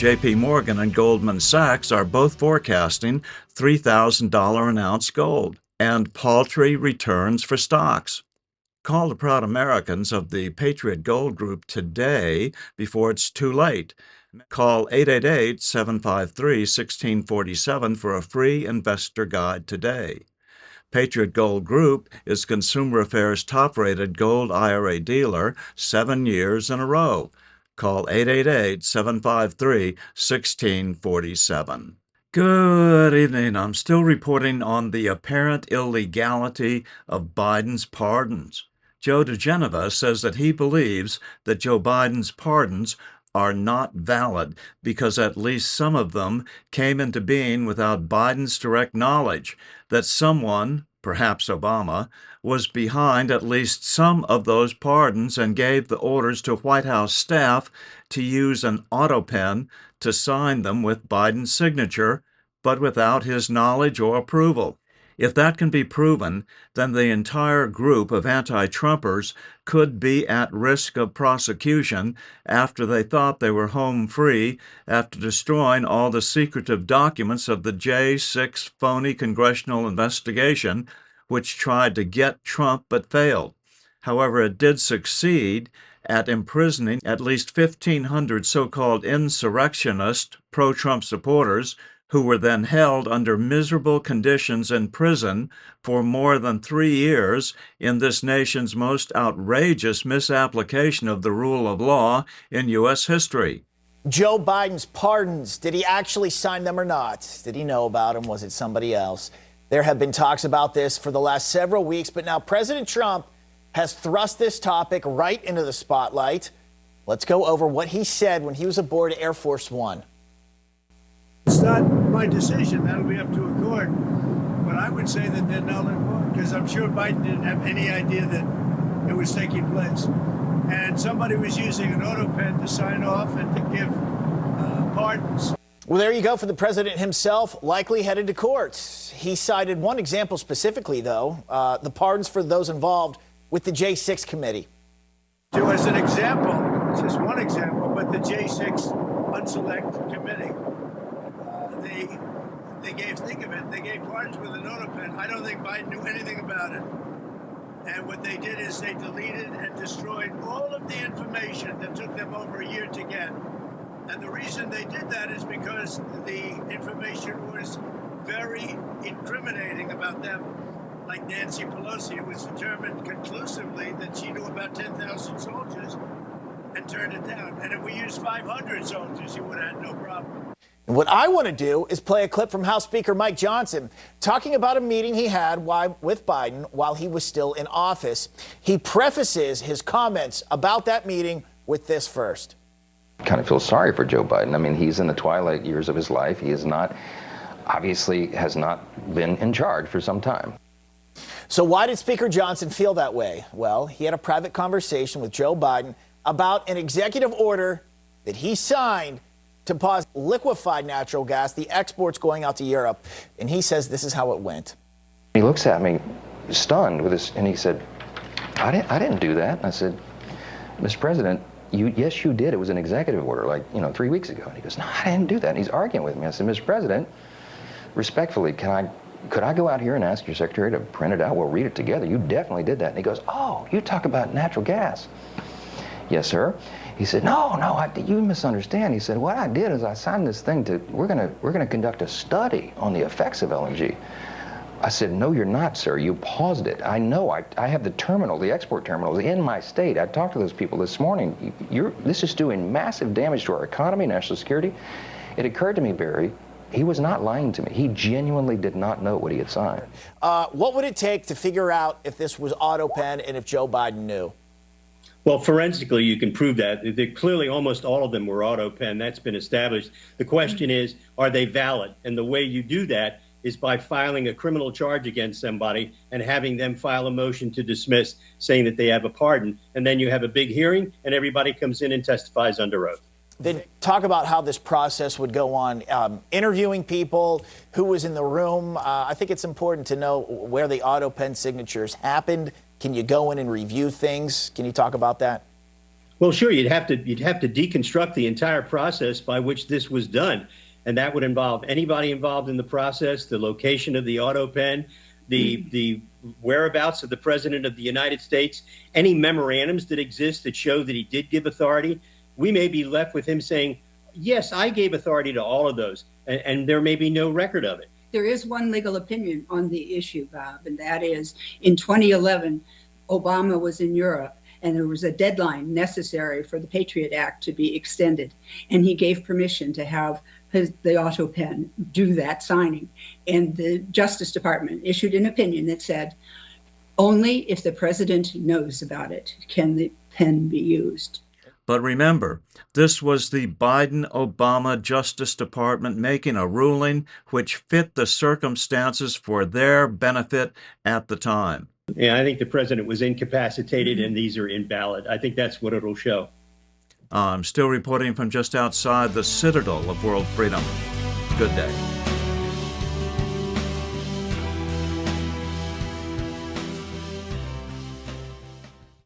J.P. Morgan and Goldman Sachs are both forecasting $3,000 an ounce gold and paltry returns for stocks. Call the proud Americans of the Patriot Gold Group today before it's too late. Call 888-753-1647 for a free investor guide today. Patriot Gold Group is Consumer Affairs' top-rated gold IRA dealer 7 years in a row. Call 888-753-1647. Good evening. I'm still reporting on the apparent illegality of Biden's pardons. Joe diGenova says that he believes that Joe Biden's pardons are not valid because at least some of them came into being without Biden's direct knowledge, that someone, perhaps Obama, was behind at least some of those pardons and gave the orders to White House staff to use an auto pen to sign them with Biden's signature, but without his knowledge or approval. If that can be proven, then the entire group of anti-Trumpers could be at risk of prosecution after they thought they were home free after destroying all the secretive documents of the J6 phony congressional investigation, which tried to get Trump but failed. However, it did succeed at imprisoning at least 1,500 so-called insurrectionist pro-Trump supporters who were then held under miserable conditions in prison for more than 3 years in this nation's most outrageous misapplication of the rule of law in U.S. history. Joe Biden's pardons, did he actually sign them or not? Did he know about them? Was it somebody else? There have been talks about this for the last several weeks, but now President Trump has thrust this topic right into the spotlight. Let's go over what he said when he was aboard Air Force One. It's not my decision. That'll be up to a court. But I would say that they're null and void because I'm sure Biden didn't have any idea that it was taking place. And somebody was using an auto pen to sign off and to give pardons. Well, there you go for the president himself, likely headed to court. He cited one example specifically, though, the pardons for those involved with the J6 committee. So as an example, it's just one example, but the J6 Unselect Committee, they gave, think of it, they gave pardons with an auto pen. I don't think Biden knew anything about it. And what they did is they deleted and destroyed all of the information that took them over a year to get. And the reason they did that is because the information was very incriminating about them. Like Nancy Pelosi, it was determined conclusively that she knew about 10,000 soldiers and turned it down. And if we used 500 soldiers, you would have had no problem. And what I want to do is play a clip from House Speaker Mike Johnson talking about a meeting he had with Biden while he was still in office. He prefaces his comments about that meeting with this first. Kind of feel sorry for Joe Biden. I mean, he's in the twilight years of his life. He is not, obviously has not been in charge for some time. So why did Speaker Johnson feel that way? Well, he had a private conversation with Joe Biden about an executive order that he signed to pause liquefied natural gas, the exports going out to Europe. And he says this is how it went. He looks at me stunned with this, and he said, I didn't do that. And I said, Mr. President, yes, you did. It was an executive order, 3 weeks ago. And he goes, no, I didn't do that. And he's arguing with me. I said, Mr. President, respectfully, could I go out here and ask your secretary to print it out? We'll read it together. You definitely did that. And he goes, oh, you talk about natural gas. Yes, sir. He said, no, you misunderstand. He said, what I did is I signed this thing we're gonna conduct a study on the effects of LNG. I said, no, you're not, sir. You paused it. I know. I have the export terminals in my state. I talked to those people this morning. This is doing massive damage to our economy, national security. It occurred to me, Barry, he was not lying to me. He genuinely did not know what he had signed. What would it take to figure out if this was auto pen and if Joe Biden knew? Well, forensically, you can prove that. Clearly, almost all of them were auto pen. That's been established. The question is, are they valid? And the way you do that is by filing a criminal charge against somebody and having them file a motion to dismiss, saying that they have a pardon. And then you have a big hearing, and everybody comes in and testifies under oath. Then talk about how this process would go on, interviewing people, who was in the room. I think it's important to know where the auto pen signatures happened. Can you go in and review things? Can you talk about that? Well, sure, you'd have to deconstruct the entire process by which this was done, and that would involve anybody involved in the process, the location of the auto pen, the whereabouts of the President of the United States, any memorandums that exist that show that he did give authority. We may be left with him saying, yes, I gave authority to all of those, and there may be no record of it. There is one legal opinion on the issue, Bob, and that is in 2011, Obama was in Europe, and there was a deadline necessary for the Patriot Act to be extended. And he gave permission to have the auto pen do that signing. And the Justice Department issued an opinion that said, only if the president knows about it can the pen be used. But remember, this was the Biden-Obama Justice Department making a ruling which fit the circumstances for their benefit at the time. Yeah, I think the president was incapacitated and these are invalid. I think that's what it'll show. I'm still reporting from just outside the citadel of world freedom. Good day.